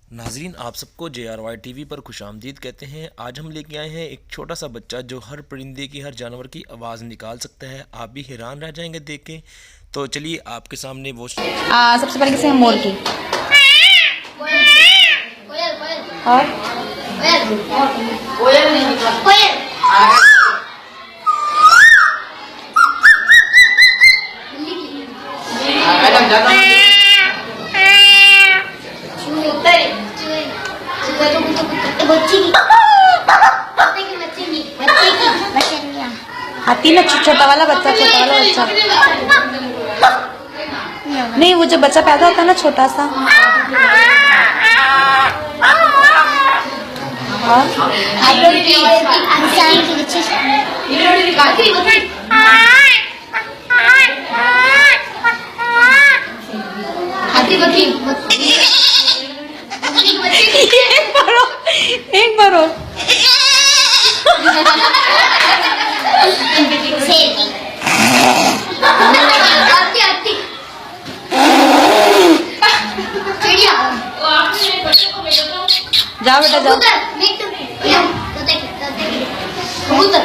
नाजरीन, आप सबको JRY TV पर खुशामदीद कहते हैं। आज हम लेके आए हैं एक छोटा सा बच्चा जो हर परिंदे की, हर जानवर की आवाज़ निकाल सकता है। आप भी हैरान रह जाएंगे देख के। तो चलिए आपके सामने वो सबसे पहले किसे मोर की और हाथी ना, छोटा वाला बच्चा नहीं, वो जो बच्चा पैदा होता है ना छोटा सा। एक बार और जाओ बेटा जाओ। कबूतर